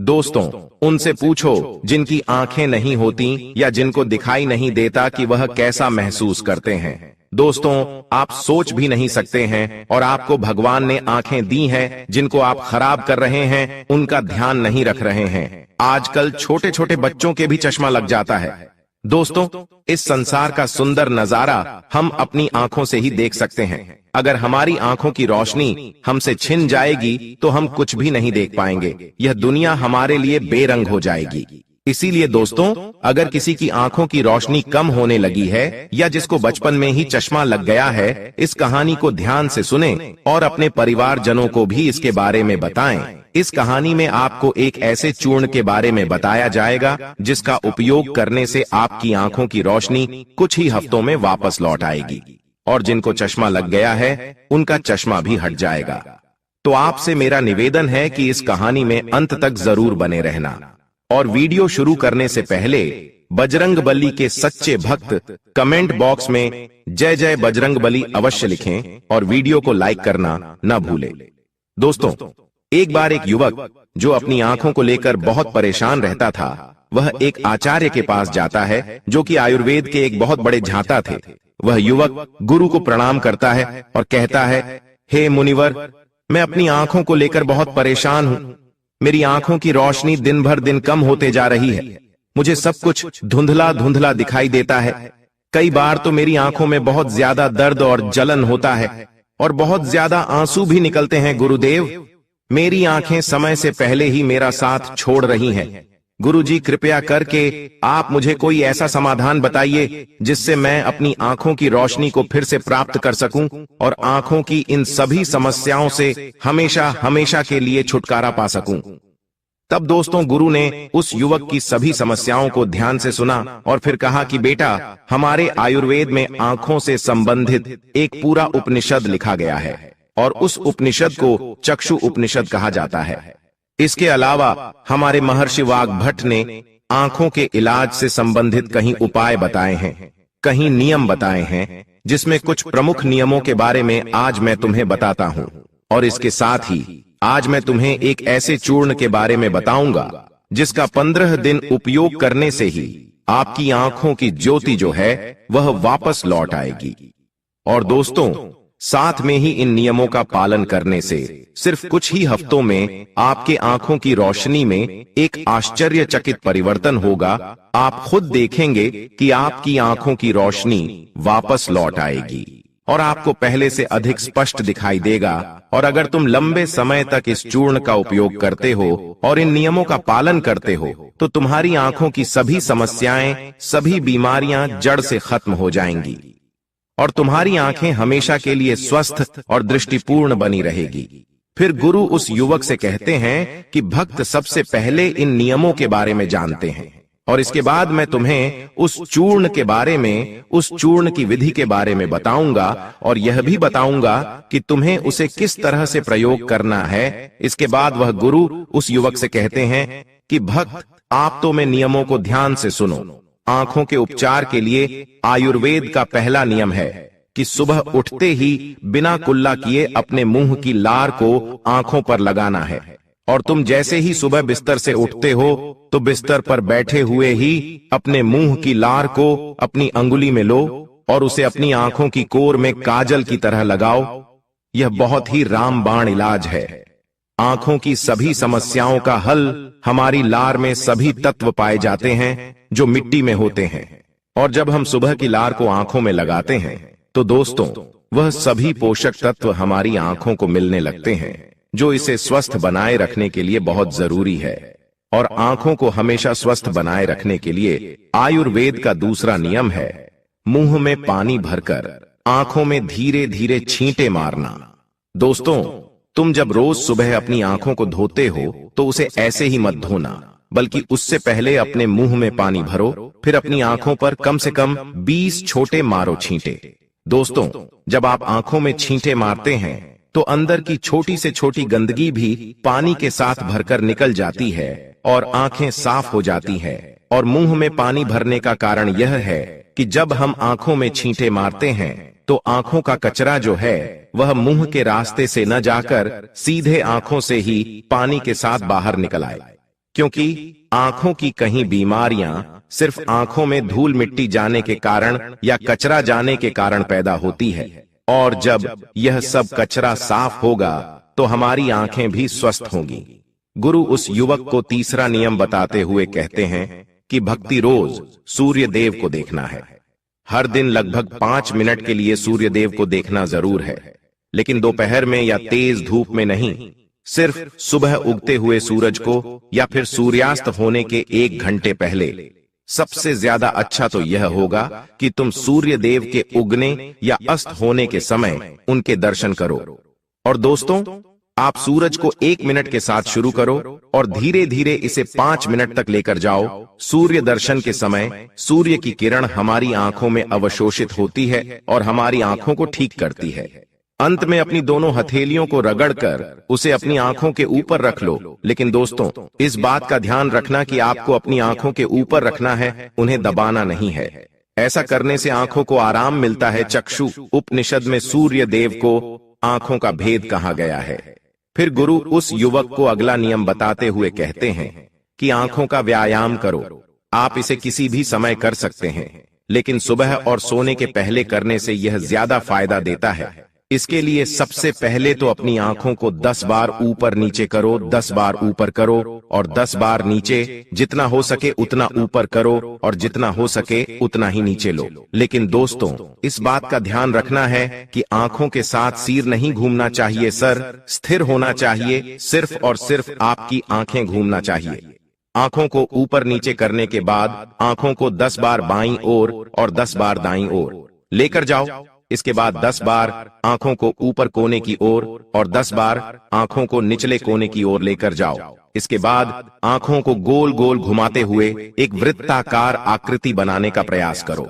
दोस्तों, उनसे पूछो जिनकी आंखें नहीं होती या जिनको दिखाई नहीं देता कि वह कैसा महसूस करते हैं। दोस्तों, आप सोच भी नहीं सकते हैं और आपको भगवान ने आंखें दी हैं जिनको आप खराब कर रहे हैं, उनका ध्यान नहीं रख रहे हैं। आजकल छोटे छोटे बच्चों के भी चश्मा लग जाता है। दोस्तों, इस संसार का सुंदर नजारा हम अपनी आंखों से ही देख सकते हैं। अगर हमारी आंखों की रोशनी हमसे छिन जाएगी तो हम कुछ भी नहीं देख पाएंगे। यह दुनिया हमारे लिए बेरंग हो जाएगी। इसीलिए दोस्तों, अगर किसी की आंखों की रोशनी कम होने लगी है या जिसको बचपन में ही चश्मा लग गया है, इस कहानी को ध्यान से सुने और अपने परिवारजनों को भी इसके बारे में बताएं। इस कहानी में आपको एक ऐसे चूर्ण के बारे में बताया जाएगा जिसका उपयोग करने से आपकी आंखों की रोशनी कुछ ही हफ्तों में वापस लौट आएगी और जिनको चश्मा लग गया है उनका चश्मा भी हट जाएगा। तो आपसे मेरा निवेदन है कि इस कहानी में अंत तक जरूर बने रहना। और वीडियो शुरू करने से पहले बजरंगबली के सच्चे भक्त कमेंट बॉक्स में जय जय बजरंगबली अवश्य लिखें और वीडियो को लाइक करना न भूलें। दोस्तों, एक बार एक युवक जो अपनी आंखों को लेकर बहुत परेशान रहता था, वह एक आचार्य के पास जाता है जो कि आयुर्वेद के एक बहुत बड़े झांता थे। वह युवक गुरु को प्रणाम करता है और कहता है, हे मुनिवर, मैं अपनी आंखों को लेकर बहुत परेशान हूं। मेरी आंखों की रोशनी दिन भर दिन कम होते जा रही है। मुझे सब कुछ धुंधला धुंधला दिखाई देता है। कई बार तो मेरी आंखों में बहुत ज्यादा दर्द और जलन होता है और बहुत ज्यादा आंसू भी निकलते हैं। गुरुदेव, मेरी आंखें समय से पहले ही मेरा साथ छोड़ रही हैं। गुरुजी, कृपया करके आप मुझे कोई ऐसा समाधान बताइए जिससे मैं अपनी आंखों की रोशनी को फिर से प्राप्त कर सकूं और आंखों की इन सभी समस्याओं से हमेशा हमेशा के लिए छुटकारा पा सकूं। तब दोस्तों, गुरु ने उस युवक की सभी समस्याओं को ध्यान से सुना और फिर कहा कि बेटा, हमारे आयुर्वेद में आंखों से संबंधित एक पूरा उपनिषद लिखा गया है और उस उपनिषद को चक्षु उपनिषद कहा जाता है। इसके अलावा हमारे महर्षि वाग्भट ने आंखों के इलाज से संबंधित कहीं उपाय बताए हैं, कहीं नियम बताए हैं, जिसमें कुछ प्रमुख नियमों के बारे में आज मैं तुम्हें बताता हूं। और इसके साथ ही आज मैं तुम्हें एक ऐसे चूर्ण के बारे में बताऊंगा जिसका 15 दिन उपयोग करने से ही आपकी आंखों की ज्योति जो है वह वापस लौट आएगी। और दोस्तों, साथ में ही इन नियमों का पालन करने से सिर्फ कुछ ही हफ्तों में आपके आंखों की रोशनी में एक आश्चर्यचकित परिवर्तन होगा। आप खुद देखेंगे कि आपकी आंखों की रोशनी वापस लौट आएगी और आपको पहले से अधिक स्पष्ट दिखाई देगा। और अगर तुम लंबे समय तक इस चूर्ण का उपयोग करते हो और इन नियमों का पालन करते हो तो तुम्हारी आंखों की सभी समस्याएं, सभी बीमारियां जड़ से खत्म हो जाएंगी और तुम्हारी आंखें हमेशा के लिए स्वस्थ और दृष्टिपूर्ण बनी रहेगी। फिर गुरु उस युवक से कहते हैं कि भक्त सबसे पहले इन नियमों के बारे में जानते हैं और इसके बाद मैं तुम्हें उस चूर्ण के बारे में, उस चूर्ण की विधि के बारे में बताऊंगा और यह भी बताऊंगा कि तुम्हें उसे किस तरह से प्रयोग करना है। इसके बाद वह गुरु उस युवक से कहते हैं कि भक्त, आप तो मैं नियमों को ध्यान से सुनो। आंखों के उपचार के लिए आयुर्वेद का पहला नियम है कि सुबह उठते ही बिना कुल्ला किए अपने मुंह की लार को आंखों पर लगाना है। और तुम जैसे ही सुबह बिस्तर से उठते हो तो बिस्तर पर बैठे हुए ही अपने मुंह की लार को अपनी अंगुली में लो और उसे अपनी आंखों की कोर में काजल की तरह लगाओ। यह बहुत ही रामबाण इलाज है। आंखों की सभी समस्याओं का हल हमारी लार में सभी तत्व पाए जाते हैं जो मिट्टी में होते हैं। और जब हम सुबह की लार को आंखों में लगाते हैं तो दोस्तों, वह सभी पोषक तत्व हमारी आंखों को मिलने लगते हैं जो इसे स्वस्थ बनाए रखने के लिए बहुत जरूरी है। और आंखों को हमेशा स्वस्थ बनाए रखने के लिए आयुर्वेद का दूसरा नियम है मुंह में पानी भरकर आंखों में धीरे धीरे छींटे मारना। दोस्तों, तुम जब रोज सुबह अपनी आंखों को धोते हो तो उसे ऐसे ही मत धोना, बल्कि उससे पहले अपने मुंह में पानी भरो, फिर अपनी आंखों पर कम से कम 20 छोटे मारो छींटे। दोस्तों, जब आप आंखों में छींटे मारते हैं तो अंदर की छोटी से छोटी गंदगी भी पानी के साथ भरकर निकल जाती है और आंखें साफ हो जाती है। और मुंह में पानी भरने का कारण यह है कि जब हम आंखों में छींटे मारते हैं तो आंखों का कचरा जो है वह मुंह के रास्ते से न जाकर सीधे आंखों से ही पानी के साथ बाहर निकल आए। क्योंकि आंखों की कहीं बीमारियां सिर्फ आंखों में धूल मिट्टी जाने के कारण या कचरा जाने के कारण पैदा होती है, और जब यह सब कचरा साफ होगा तो हमारी आंखें भी स्वस्थ होंगी। गुरु उस युवक को तीसरा नियम बताते हुए कहते हैं कि भक्ति रोज सूर्य देव को देखना है। हर दिन लगभग 5 मिनट के लिए सूर्य देव को देखना जरूर है, लेकिन दोपहर में या तेज धूप में नहीं, सिर्फ सुबह उगते हुए सूरज को या फिर सूर्यास्त होने के 1 घंटे पहले। सबसे ज्यादा अच्छा तो यह होगा कि तुम सूर्य देव के उगने या अस्त होने के समय उनके दर्शन करो। और दोस्तों, आप सूरज को 1 मिनट के साथ शुरू करो और धीरे धीरे इसे 5 मिनट तक लेकर जाओ। सूर्य दर्शन के समय सूर्य की किरण हमारी आंखों में अवशोषित होती है और हमारी आंखों को ठीक करती है। अंत में अपनी दोनों हथेलियों को रगड़कर उसे अपनी आंखों के ऊपर रख लो। लेकिन दोस्तों, इस बात का ध्यान रखना कि आपको अपनी आंखों के ऊपर रखना है, उन्हें दबाना नहीं है। ऐसा करने से आंखों को आराम मिलता है। चक्षु उपनिषद में सूर्य देव को आंखों का भेद कहा गया है। फिर गुरु उस युवक को अगला नियम बताते हुए कहते हैं कि आंखों का व्यायाम करो। आप इसे किसी भी समय कर सकते हैं, लेकिन सुबह और सोने के पहले करने से यह ज्यादा फायदा देता है। इसके लिए सबसे पहले तो अपनी आंखों को 10 बार ऊपर नीचे करो, 10 बार ऊपर करो और 10 बार नीचे। जितना हो सके उतना ऊपर करो और जितना हो सके उतना ही नीचे लो। लेकिन दोस्तों, इस बात का ध्यान रखना है कि आंखों के साथ सिर नहीं घूमना चाहिए, सर स्थिर होना चाहिए। सिर्फ और सिर्फ आपकी आंखें घूमना चाहिए। आंखों को ऊपर नीचे करने के बाद आंखों को 10 बार बाईं ओर और 10 बार दाईं ओर लेकर जाओ। इसके बाद 10 बार आंखों को ऊपर कोने की ओर और 10 बार आंखों को निचले कोने की ओर लेकर जाओ। इसके बाद आंखों को गोल गोल घुमाते हुए एक वृत्ताकार आकृति बनाने का प्रयास करो।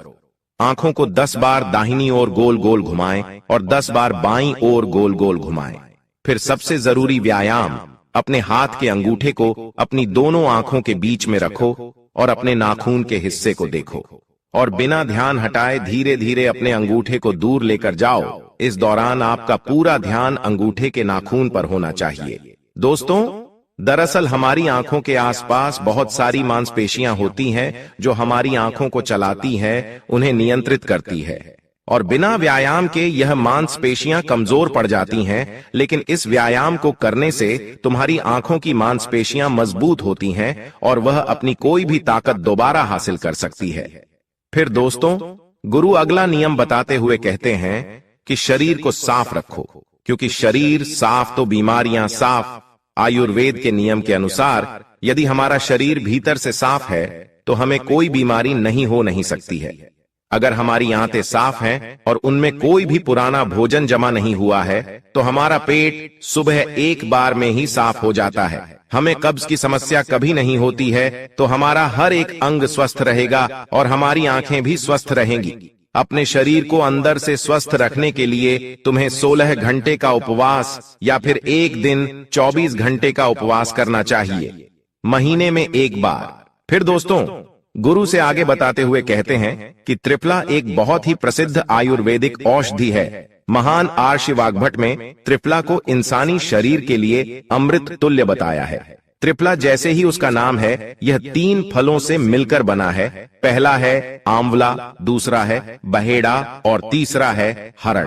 आंखों को 10 बार दाहिनी ओर गोल गोल घुमाएं और 10 बार बाईं ओर गोल गोल घुमाएं। फिर सबसे जरूरी व्यायाम, अपने हाथ के अंगूठे को अपनी दोनों आंखों के बीच में रखो और अपने नाखून के हिस्से को देखो और बिना ध्यान हटाए धीरे धीरे अपने अंगूठे को दूर लेकर जाओ। इस दौरान आपका पूरा ध्यान अंगूठे के नाखून पर होना चाहिए। दोस्तों, दरअसल हमारी आंखों के आसपास बहुत सारी मांसपेशियां होती हैं जो हमारी आंखों को चलाती हैं, उन्हें नियंत्रित करती है। और बिना व्यायाम के यह मांसपेशियां कमजोर पड़ जाती हैं, लेकिन इस व्यायाम को करने से तुम्हारी आंखों की मांसपेशियां मजबूत होती हैं और वह अपनी कोई भी ताकत दोबारा हासिल कर सकती है। फिर दोस्तों, गुरु अगला नियम बताते हुए कहते हैं कि शरीर को साफ रखो, क्योंकि शरीर साफ तो बीमारियां साफ। आयुर्वेद के नियम के अनुसार यदि हमारा शरीर भीतर से साफ है तो हमें कोई बीमारी नहीं सकती है। अगर हमारी आंतें साफ हैं और उनमें कोई भी पुराना भोजन जमा नहीं हुआ है तो हमारा पेट सुबह एक बार में ही साफ हो जाता है। हमें कब्ज की समस्या कभी नहीं होती है, तो हमारा हर एक अंग स्वस्थ रहेगा और हमारी आंखें भी स्वस्थ रहेंगी। अपने शरीर को अंदर से स्वस्थ रखने के लिए तुम्हें 16 घंटे का उपवास या फिर एक दिन 24 घंटे का उपवास करना चाहिए, महीने में 1 बार। फिर दोस्तों, गुरु से आगे बताते हुए कहते हैं कि त्रिफला एक बहुत ही प्रसिद्ध आयुर्वेदिक औषधि है। महान आर्षि वाग्भट में त्रिफला को इंसानी शरीर के लिए अमृत तुल्य बताया है। त्रिफला जैसे ही उसका नाम है, यह 3 फलों से मिलकर बना है। पहला है आंवला, दूसरा है बहेड़ा और तीसरा है हरड़।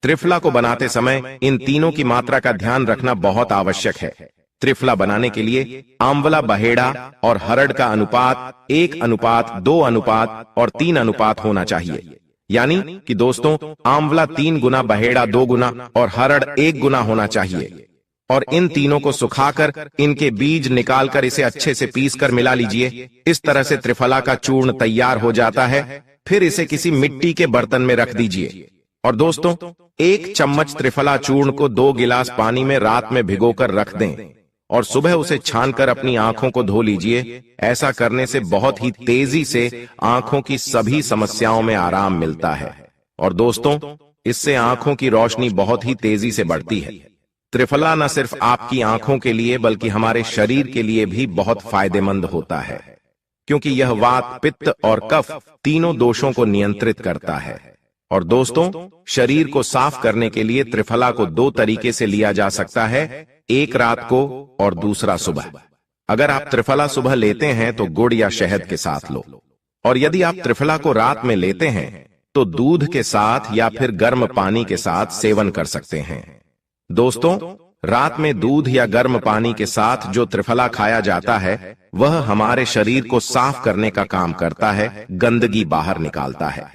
त्रिफला को बनाते समय इन तीनों की मात्रा का ध्यान रखना बहुत आवश्यक है। त्रिफला बनाने के लिए आंवला, बहेड़ा और हरड़ का अनुपात 1:2 और 3 होना चाहिए। यानी कि दोस्तों, आंवला 3 गुना, बहेड़ा 2 गुना और हरड़ 1 गुना होना चाहिए। और इन तीनों को सुखाकर इनके बीज निकालकर इसे अच्छे से पीसकर मिला लीजिए। इस तरह से त्रिफला का चूर्ण तैयार हो जाता है। फिर इसे किसी मिट्टी के बर्तन में रख दीजिए। और दोस्तों, 1 चम्मच त्रिफला चूर्ण को 2 गिलास पानी में रात में भिगोकर रख दें और सुबह उसे छानकर अपनी आंखों को धो लीजिए। ऐसा करने से बहुत ही तेजी से आंखों की सभी समस्याओं में आराम मिलता है। और दोस्तों, इससे आंखों की रोशनी बहुत ही तेजी से बढ़ती है। त्रिफला न सिर्फ आपकी आंखों के लिए बल्कि हमारे शरीर के लिए भी बहुत फायदेमंद होता है, क्योंकि यह वात, पित्त और कफ तीनों दोषों को नियंत्रित करता है। और दोस्तों, शरीर को साफ करने के लिए त्रिफला को 2 तरीके से लिया जा सकता है, एक रात को और दूसरा सुबह। अगर आप त्रिफला सुबह लेते हैं तो गुड़ या शहद के साथ लो, और यदि आप त्रिफला को रात में लेते हैं तो दूध के साथ या फिर गर्म पानी के साथ सेवन कर सकते हैं। दोस्तों, रात में दूध या गर्म पानी के साथ जो त्रिफला खाया जाता है वह हमारे शरीर को साफ करने का काम करता है, गंदगी बाहर निकालता है।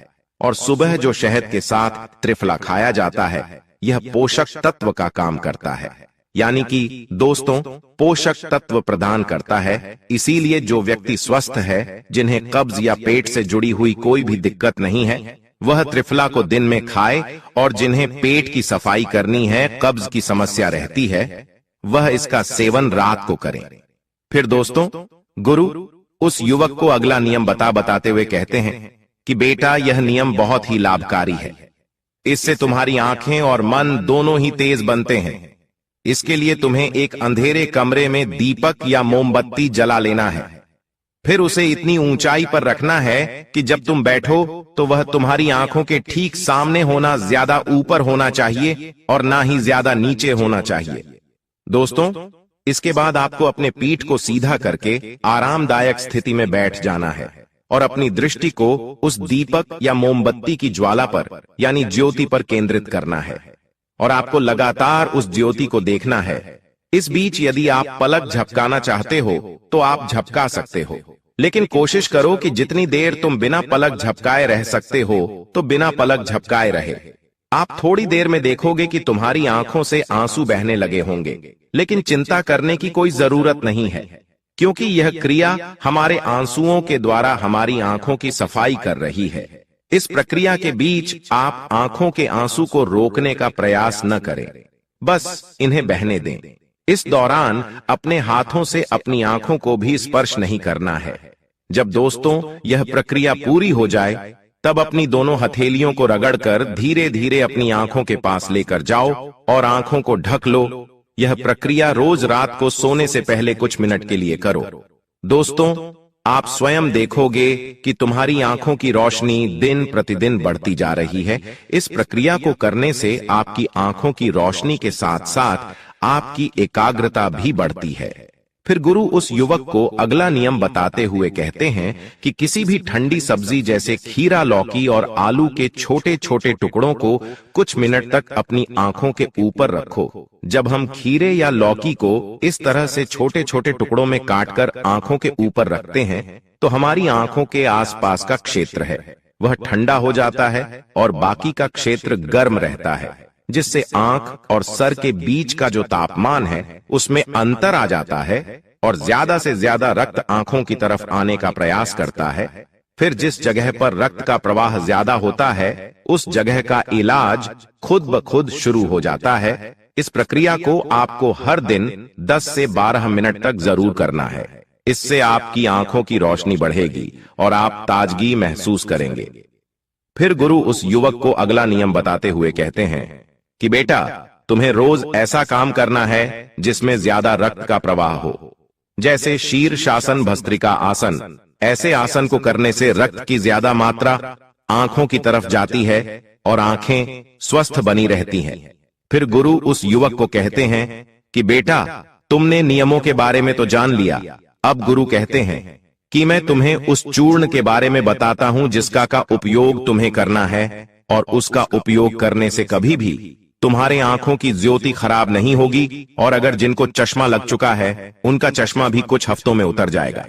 और सुबह जो शहद के साथ त्रिफला खाया जाता है यह पोषक तत्व का काम करता है, यानी कि दोस्तों पोषक तत्व प्रदान करता है। इसीलिए जो व्यक्ति स्वस्थ है, जिन्हें कब्ज या पेट से जुड़ी हुई कोई भी दिक्कत नहीं है, वह त्रिफला को दिन में खाए, और जिन्हें पेट की सफाई करनी है, कब्ज की समस्या रहती है, वह इसका सेवन रात को करें। फिर दोस्तों, गुरु उस युवक को अगला नियम बताते हुए कहते हैं कि बेटा, यह नियम बहुत ही लाभकारी है। इससे तुम्हारी आंखें और मन दोनों ही तेज बनते हैं। इसके लिए तुम्हें एक अंधेरे कमरे में दीपक या मोमबत्ती जला लेना है, फिर उसे इतनी ऊंचाई पर रखना है कि जब तुम बैठो तो वह तुम्हारी आंखों के ठीक सामने होना, ज्यादा ऊपर होना चाहिए और ना ही ज्यादा नीचे होना चाहिए। दोस्तों, इसके बाद आपको अपने पीठ को सीधा करके आरामदायक स्थिति में बैठ जाना है और अपनी दृष्टि को उस दीपक या मोमबत्ती की ज्वाला पर यानी ज्योति पर केंद्रित करना है, और आपको लगातार उस ज्योति को देखना है। इस बीच यदि आप पलक झपकाना चाहते हो तो आप झपका सकते हो, लेकिन कोशिश करो कि जितनी देर तुम बिना पलक झपकाए रह सकते हो तो बिना पलक झपकाए रहे। आप थोड़ी देर में देखोगे कि तुम्हारी आंखों से आंसू बहने लगे होंगे, लेकिन चिंता करने की कोई जरूरत नहीं है, क्योंकि यह क्रिया हमारे आंसुओं के द्वारा हमारी आंखों की सफाई कर रही है। इस प्रक्रिया के बीच आप आंखों के आंसू को रोकने का प्रयास न करें, बस इन्हें बहने दें। इस दौरान अपने हाथों से अपनी आंखों को भी स्पर्श नहीं करना है। जब दोस्तों यह प्रक्रिया पूरी हो जाए तब अपनी दोनों हथेलियों को रगड़कर धीरे धीरे अपनी आंखों के पास लेकर जाओ और आंखों को ढक लो। यह प्रक्रिया रोज रात को सोने से पहले कुछ मिनट के लिए करो। दोस्तों, आप स्वयं देखोगे कि तुम्हारी आंखों की रोशनी दिन प्रतिदिन बढ़ती जा रही है। इस प्रक्रिया को करने से आपकी आंखों की रोशनी के साथ साथ आपकी एकाग्रता भी बढ़ती है। फिर गुरु उस युवक को अगला नियम बताते हुए कहते हैं कि किसी भी ठंडी सब्जी जैसे खीरा, लौकी और आलू के छोटे छोटे टुकड़ों को कुछ मिनट तक अपनी आंखों के ऊपर रखो। जब हम खीरे या लौकी को इस तरह से छोटे छोटे टुकड़ों में काटकर आंखों के ऊपर रखते हैं तो हमारी आंखों के आसपास का क्षेत्र है वह ठंडा हो जाता है और बाकी का क्षेत्र गर्म रहता है, जिससे आंख और सर के बीच का जो तापमान है उसमें अंतर आ जाता है और ज्यादा से ज्यादा रक्त आंखों की तरफ आने का प्रयास करता है। फिर जिस जगह पर रक्त का प्रवाह ज्यादा होता है उस जगह का इलाज खुद ब खुद शुरू हो जाता है। इस प्रक्रिया को आपको हर दिन 10 से 12 मिनट तक जरूर करना है। इससे आपकी आंखों की रोशनी बढ़ेगी और आप ताजगी महसूस करेंगे। फिर गुरु उस युवक को अगला नियम बताते हुए कहते हैं कि बेटा, तुम्हें रोज ऐसा काम करना है जिसमें ज्यादा रक्त का प्रवाह हो, जैसे शीर्षासन, भस्त्रिका आसन। ऐसे आसन को करने से रक्त की ज्यादा मात्रा आंखों की तरफ जाती है और आंखें स्वस्थ बनी रहती हैं। फिर गुरु उस युवक को कहते हैं कि बेटा, तुमने नियमों के बारे में तो जान लिया, अब गुरु कहते हैं कि मैं तुम्हें उस चूर्ण के बारे में बताता हूं जिसका का उपयोग तुम्हें करना है, और उसका उपयोग करने से कभी भी तुम्हारे आंखों की ज्योति खराब नहीं होगी, और अगर जिनको चश्मा लग चुका है उनका चश्मा भी कुछ हफ्तों में उतर जाएगा।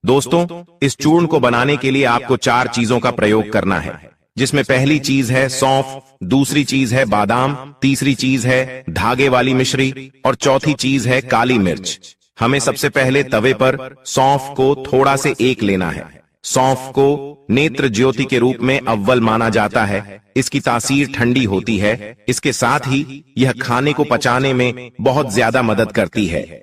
दोस्तों, इस चूर्ण को बनाने के लिए आपको 4 चीजों का प्रयोग करना है, जिसमें पहली चीज है सौंफ, दूसरी चीज है बादाम, तीसरी चीज है धागे वाली मिश्री और चौथी चीज है काली मिर्च। हमें सबसे पहले तवे पर सौंफ को थोड़ा से एक लेना है। सौंफ को नेत्र ज्योति के रूप में अव्वल माना जाता है। इसकी तासीर ठंडी होती है। इसके साथ ही यह खाने को पचाने में बहुत ज्यादा मदद करती है।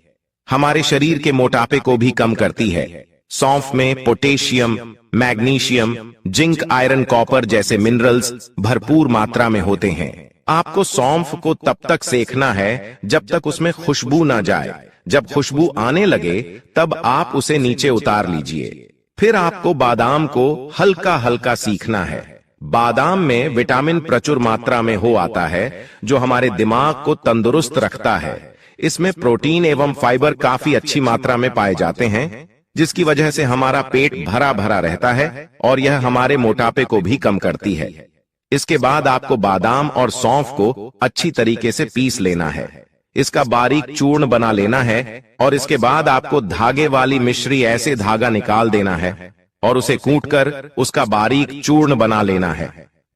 हमारे शरीर के मोटापे को भी कम करती है। सौंफ में potassium, magnesium, zinc, iron, copper जैसे मिनरल्स भरपूर मात्रा में होते हैं। आपको सौंफ को तब तक सेकना है जब तक उसमें खुशबू ना जाए। जब खुशबू आने लगे तब आप उसे नीचे उतार लीजिए। फिर आपको बादाम को हल्का हल्का सीखना है। बादाम में विटामिन प्रचुर मात्रा में हो आता है जो हमारे दिमाग को तंदुरुस्त रखता है। इसमें प्रोटीन एवं फाइबर काफी अच्छी मात्रा में पाए जाते हैं, जिसकी वजह से हमारा पेट भरा भरा रहता है और यह हमारे मोटापे को भी कम करती है। इसके बाद आपको बादाम और सौंफ को अच्छी तरीके से पीस लेना है। इसका बारीक चूर्ण बना लेना है और इसके बाद आपको धागे वाली मिश्री ऐसे धागा निकाल देना है और उसे कूटकर उसका बारीक चूर्ण बना लेना है।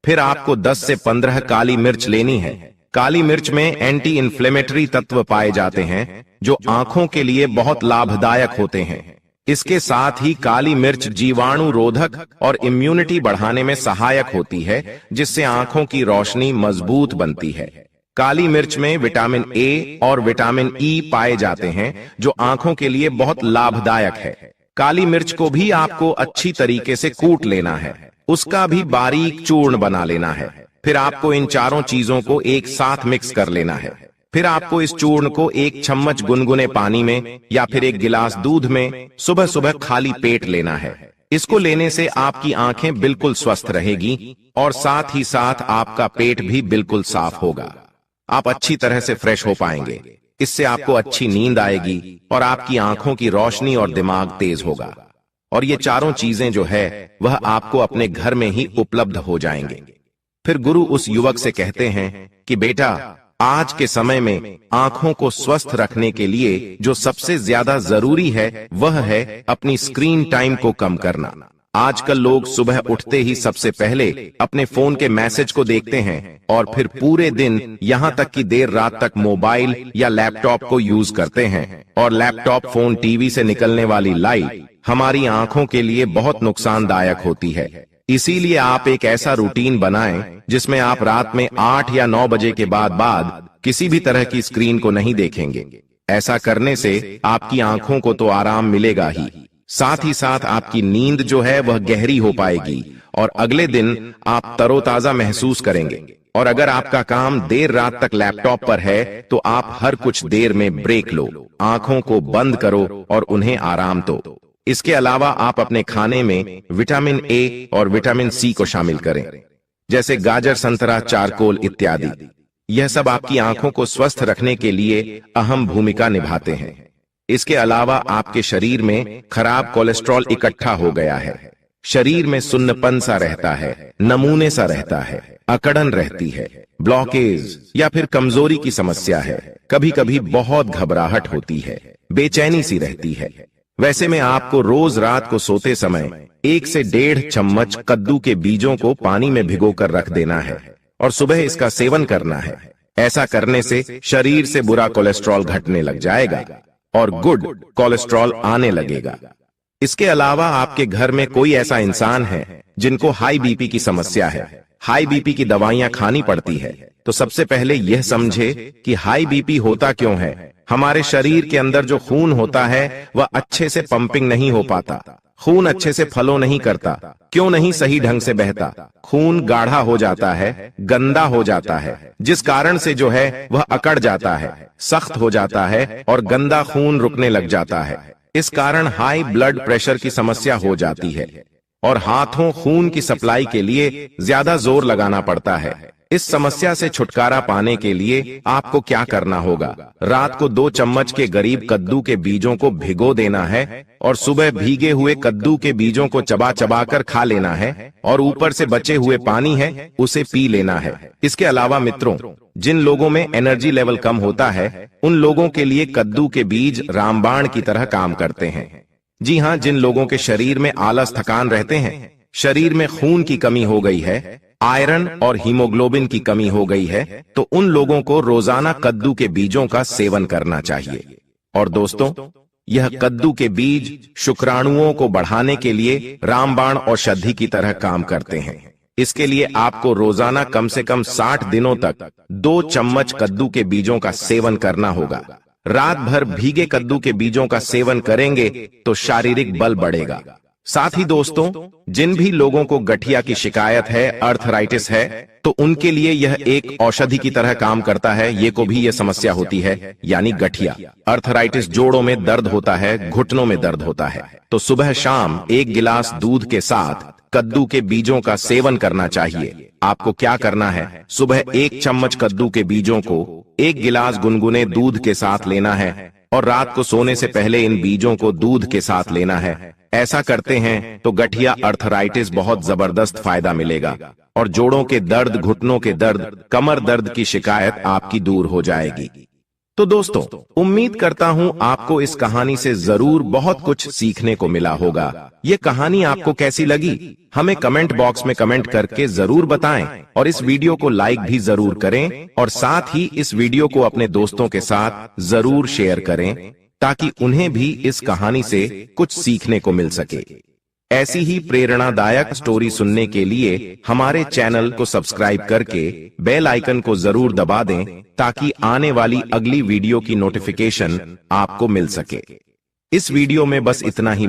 फिर आपको 10 से 15 काली मिर्च लेनी है। काली मिर्च में एंटी इन्फ्लेमेटरी तत्व पाए जाते हैं जो आंखों के लिए बहुत लाभदायक होते हैं। इसके साथ ही काली मिर्च जीवाणु रोधक और इम्यूनिटी बढ़ाने में सहायक होती है, जिससे आंखों की रोशनी मजबूत बनती है। काली मिर्च में विटामिन ए और विटामिन ई पाए जाते हैं जो आंखों के लिए बहुत लाभदायक है। काली मिर्च को भी आपको अच्छी तरीके से कूट लेना है, उसका भी बारीक चूर्ण बना लेना है। फिर आपको इन चारों चीजों को एक साथ मिक्स कर लेना है। फिर आपको इस चूर्ण को 1 चम्मच गुनगुने पानी में या फिर 1 गिलास दूध में सुबह सुबह खाली पेट लेना है। इसको लेने से आपकी आंखें बिल्कुल स्वस्थ रहेगी और साथ ही साथ आपका पेट भी बिल्कुल साफ होगा। आप अच्छी तरह से फ्रेश हो पाएंगे। इससे आपको अच्छी नींद आएगी और आपकी आंखों की रोशनी और दिमाग तेज होगा। और ये चारों चीजें जो है वह आपको अपने घर में ही उपलब्ध हो जाएंगे। फिर गुरु उस युवक से कहते हैं कि बेटा, आज के समय में आंखों को स्वस्थ रखने के लिए जो सबसे ज्यादा जरूरी है वह है अपनी स्क्रीन टाइम को कम करना। आजकल लोग सुबह उठते ही सबसे पहले अपने फोन के मैसेज को देखते हैं और फिर पूरे दिन यहाँ तक कि देर रात तक मोबाइल या लैपटॉप को यूज करते हैं। और लैपटॉप, फोन, टीवी से निकलने वाली लाइट हमारी आंखों के लिए बहुत नुकसानदायक होती है। इसीलिए आप एक ऐसा रूटीन बनाएं जिसमें आप रात में 8 या 9 बजे के बाद किसी भी तरह की स्क्रीन को नहीं देखेंगे। ऐसा करने से आपकी आंखों को तो आराम मिलेगा ही, साथ ही साथ आपकी नींद जो है वह गहरी हो पाएगी और अगले दिन आप तरोताजा महसूस करेंगे। और अगर आपका काम देर रात तक लैपटॉप पर है तो आप हर कुछ देर में ब्रेक लो, आंखों को बंद करो और उन्हें आराम दो। इसके अलावा आप अपने खाने में विटामिन ए और विटामिन सी को शामिल करें, जैसे गाजर, संतरा, चारकोल इत्यादि। यह सब आपकी आंखों को स्वस्थ रखने के लिए अहम भूमिका निभाते हैं। इसके अलावा आपके शरीर में खराब कोलेस्ट्रॉल इकट्ठा हो गया है, शरीर में सुन्नपन सा रहता है, नमूने सा रहता है, अकड़न रहती है, ब्लॉकेज या फिर कमजोरी की समस्या है, कभी कभी बहुत घबराहट होती है, बेचैनी सी रहती है। वैसे में आपको रोज रात को सोते समय 1 से 1.5 चम्मच कद्दू के बीजों को पानी में भिगोकर रख देना है और सुबह इसका सेवन करना है। ऐसा करने से शरीर से बुरा कोलेस्ट्रॉल घटने लग जाएगा और गुड कोलेस्ट्रॉल आने लगेगा। इसके अलावा आपके घर में कोई ऐसा इंसान है जिनको हाई बीपी की समस्या है, हाई बीपी की दवाइयां खानी पड़ती है, तो सबसे पहले यह समझे कि हाई बीपी होता क्यों है। हमारे शरीर के अंदर जो खून होता है वह अच्छे से पंपिंग नहीं हो पाता, खून अच्छे से फ्लो नहीं करता, क्यों नहीं सही ढंग से बहता, खून गाढ़ा हो जाता है, गंदा हो जाता है, जिस कारण से जो है वह अकड़ जाता है, सख्त हो जाता है और गंदा खून रुकने लग जाता है। इस कारण हाई ब्लड प्रेशर की समस्या हो जाती है और हाथों खून की सप्लाई के लिए ज्यादा जोर लगाना पड़ता है। इस समस्या से छुटकारा पाने के लिए आपको क्या करना होगा, रात को 2 चम्मच के करीब कद्दू के बीजों को भिगो देना है और सुबह भीगे हुए कद्दू के बीजों को चबा चबा कर खा लेना है और ऊपर से बचे हुए पानी है उसे पी लेना है। इसके अलावा मित्रों, जिन लोगों में एनर्जी लेवल कम होता है उन लोगों के लिए कद्दू के बीज रामबाण की तरह काम करते हैं। जी हाँ, जिन लोगों के शरीर में आलस, थकान रहते हैं, शरीर में खून की कमी हो गई है, आयरन और हीमोग्लोबिन की कमी हो गई है, तो उन लोगों को रोजाना कद्दू के बीजों का सेवन करना चाहिए। और दोस्तों, यह कद्दू के बीज शुक्राणुओं को बढ़ाने के लिए रामबाण औषधि की तरह काम करते हैं। इसके लिए आपको रोजाना कम से कम 60 दिनों तक 2 चम्मच कद्दू के बीजों का सेवन करना होगा। रात भर भीगे कद्दू के बीजों का सेवन करेंगे तो शारीरिक बल बढ़ेगा। साथ ही दोस्तों, जिन भी लोगों को गठिया की शिकायत है, अर्थराइटिस है, तो उनके लिए यह एक औषधि की तरह काम करता है। ये को भी यह समस्या होती है, यानी गठिया, अर्थराइटिस, जोड़ों में दर्द होता है, घुटनों में दर्द होता है, तो सुबह शाम 1 गिलास दूध के साथ कद्दू के बीजों का सेवन करना चाहिए। आपको क्या करना है, सुबह 1 चम्मच कद्दू के बीजों को 1 गिलास गुनगुने दूध के साथ लेना है और रात को सोने से पहले इन बीजों को दूध के साथ लेना है। ऐसा करते हैं तो गठिया अर्थराइटिस बहुत जबरदस्त फायदा मिलेगा और जोड़ों के दर्द, घुटनों के दर्द, कमर दर्द की शिकायत आपकी दूर हो जाएगी। तो दोस्तों, उम्मीद करता हूं आपको इस कहानी से जरूर बहुत कुछ सीखने को मिला होगा। ये कहानी आपको कैसी लगी हमें कमेंट बॉक्स में कमेंट करके जरूर बताएं और इस वीडियो को लाइक भी जरूर करें और साथ ही इस वीडियो को अपने दोस्तों के साथ जरूर शेयर करें ताकि उन्हें भी इस कहानी से कुछ सीखने को मिल सके। ऐसी ही प्रेरणादायक स्टोरी सुनने के लिए हमारे चैनल को सब्सक्राइब करके बेल आइकन को जरूर दबा दें ताकि आने वाली अगली वीडियो की नोटिफिकेशन आपको मिल सके। इस वीडियो में बस इतना ही।